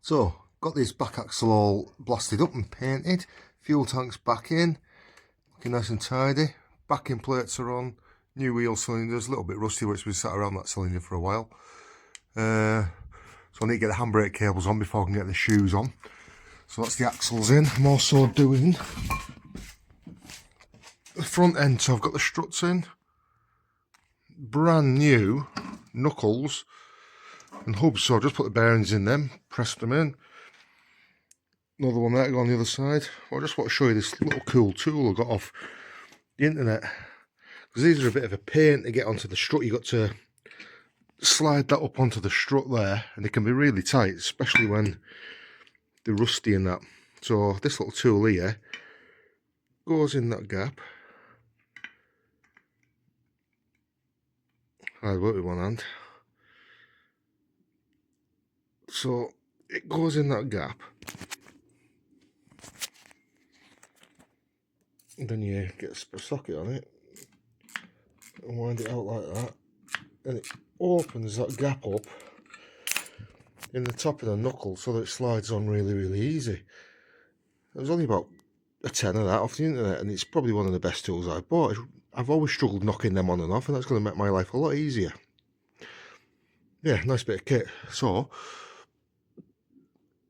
So, got this back axle all blasted up and painted, fuel tank's back in, looking nice and tidy, backing plates are on, new wheel cylinders, a little bit rusty, which has been sat around that cylinder for a while. So I need to get the handbrake cables on before I can get the shoes on. So that's the axles in. I'm also doing the front end, so I've got the struts in, brand new knuckles and hubs, so I've just put the bearings in them, pressed them in. Another one there to go on the other side. I just want to show you this little cool tool I got off the internet, because these are a bit of a pain to get onto the strut. You've got to slide that up onto the strut there, and they can be really tight, especially when they're rusty and that. So this little tool here goes in that gap. I work with one hand. So it goes in that gap. And then you get a socket on it and wind it out like that, and it opens that gap up in the top of the knuckle so that it slides on really easy. It was only about a tenner that off the internet, and it's probably one of the best tools I've bought. I've always struggled knocking them on and off, and that's going to make my life a lot easier. Yeah, nice bit of kit. So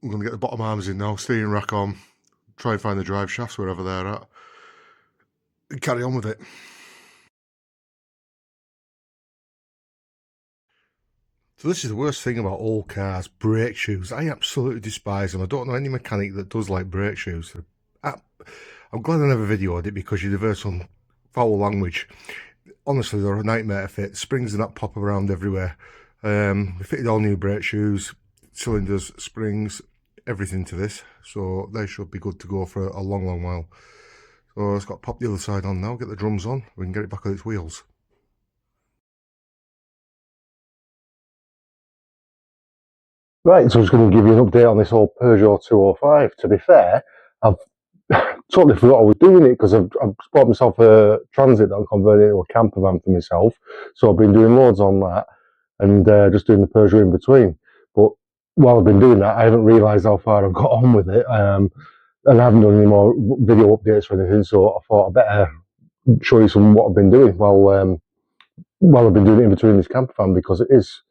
I'm going to get the bottom arms in now, steering rack on, try and find the drive shafts wherever they're at, and carry on with it. So this is the worst thing about old cars, brake shoes. I absolutely despise them. I don't know any mechanic that does like brake shoes. I'm glad I never videoed it, because you'd have heard some foul language. Honestly, they're a nightmare to fit. Springs and that pop around everywhere. We fitted all new brake shoes, cylinders, springs, everything to this. So they should be good to go for a long while. So it's got to pop the other side on now, get the drums on, we can get it back on its wheels. Right, so I was going to give you an update on this old Peugeot 205. To be fair, I've totally forgot I was doing it, because I've bought myself a Transit that I'm converting into a camper van for myself. So I've been doing loads on that, and just doing the Peugeot in between. But while I've been doing that, I haven't realised how far I've got on with it. And I haven't done any more video updates or anything, so I thought I'd better show you some what I've been doing while I've been doing it in between this camper van, because it is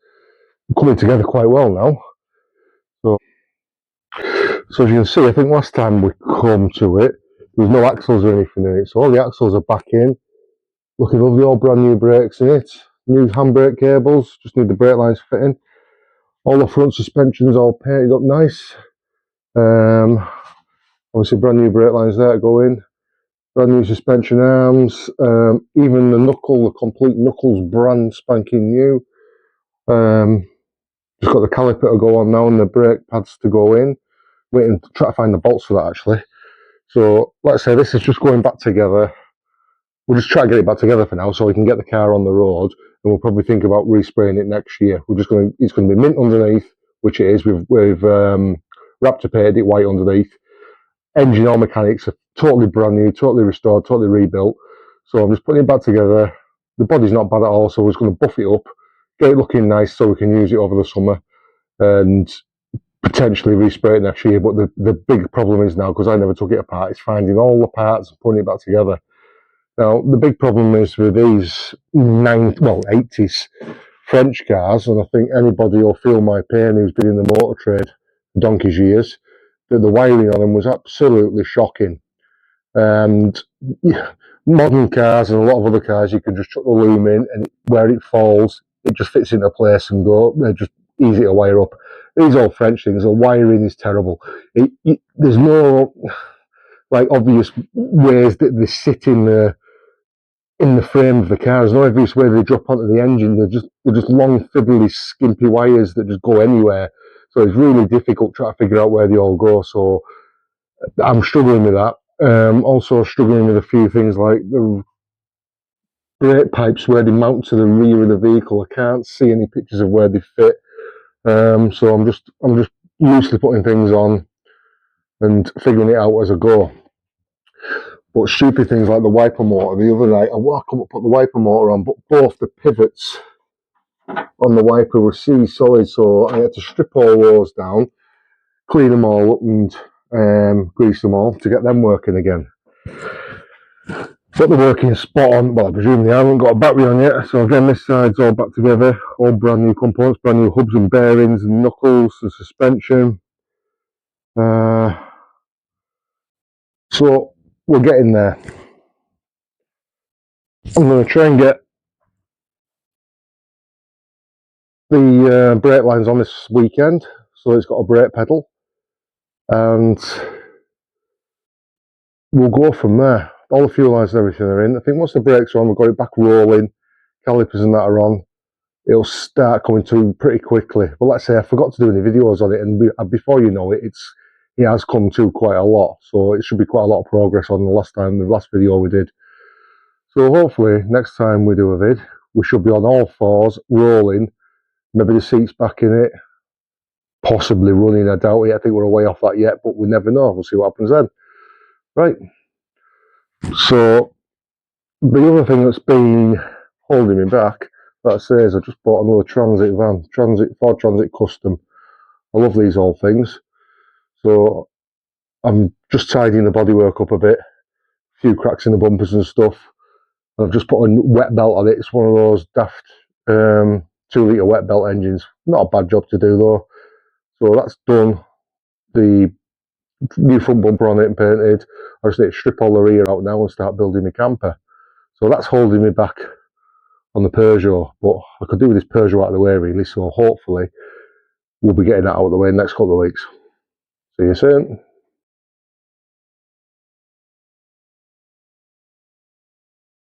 coming together quite well now. So as you can see, I think last time we come to it, there's no axles or anything in it. So all the axles are back in. Looking lovely, all brand new brakes in it. New handbrake cables, just need the brake lines fitting. All the front suspensions all painted up nice. Obviously brand new brake lines there to go in. Brand new suspension arms. Even the knuckle, the complete knuckles, brand spanking new. Just got the caliper to go on now and the brake pads to go in. Waiting to try to find the bolts for that actually. So let's say this is just going back together. We'll just try to get it back together for now, so we can get the car on the road, and we'll probably think about respraying it next year. It's going to be mint underneath, which it is. We've wrapped painted it white underneath. Engine, all mechanics are totally brand new, totally restored, totally rebuilt. So I'm just putting it back together. The body's not bad at all, so we're just going to buff it up, get it looking nice, so we can use it over the summer, and potentially respray it next year. But the big problem is now, because I never took it apart, is finding all the parts and putting it back together. Now the big problem is with these 80s French cars, and I think anybody will feel my pain who's been in the motor trade for donkey's years, that the wiring on them was absolutely shocking. And modern cars and a lot of other cars, you can just chuck the loom in, and where it falls, it just fits into place and they're just easy to wire up. These old French things, the wiring is terrible. There's no like obvious ways that they sit in the frame of the car. There's no obvious way they drop onto the engine. They're just long, fiddly, skimpy wires that just go anywhere. So it's really difficult trying to figure out where they all go. So I'm struggling with that. Also struggling with a few things like the brake pipes, where they mount to the rear of the vehicle. I can't see any pictures of where they fit. So I'm just loosely putting things on and figuring it out as I go. But stupid things like the wiper motor. The other night, I come up, put the wiper motor on, but both the pivots on the wiper were sea solid, so I had to strip all those down, clean them all up and grease them all to get them working again. But they're working spot on. Well, I presume they haven't got a battery on yet. So again, this side's all back together, all brand new components, brand new hubs and bearings and knuckles and suspension. So we're getting there. I'm going to try and get the brake lines on this weekend, so it's got a brake pedal, and we'll go from there. All the fuel lines and everything are in. I think once the brakes are on, we've got it back rolling, calipers and that are on, it'll start coming to pretty quickly. But let's say I forgot to do any videos on it, and before you know it, it has come to quite a lot. So it should be quite a lot of progress on the last video we did. So hopefully next time we do a vid, we should be on all fours, rolling, maybe the seats back in it, possibly running. I doubt it. I think we're way off that yet, but we never know. We'll see what happens then. Right. So the other thing that's been holding me back, that says I just bought another Transit van, Ford Transit Custom. I love these old things. So I'm just tidying the bodywork up a bit, a few cracks in the bumpers and stuff. I've just put a wet belt on it. It's one of those daft 2-litre wet belt engines. Not a bad job to do though. So that's done. The new front bumper on it and painted. I just need to strip all the rear out now and start building my camper. So that's holding me back on the Peugeot, but I could do with this Peugeot out of the way really, so hopefully we'll be getting that out of the way in the next couple of weeks. See you soon.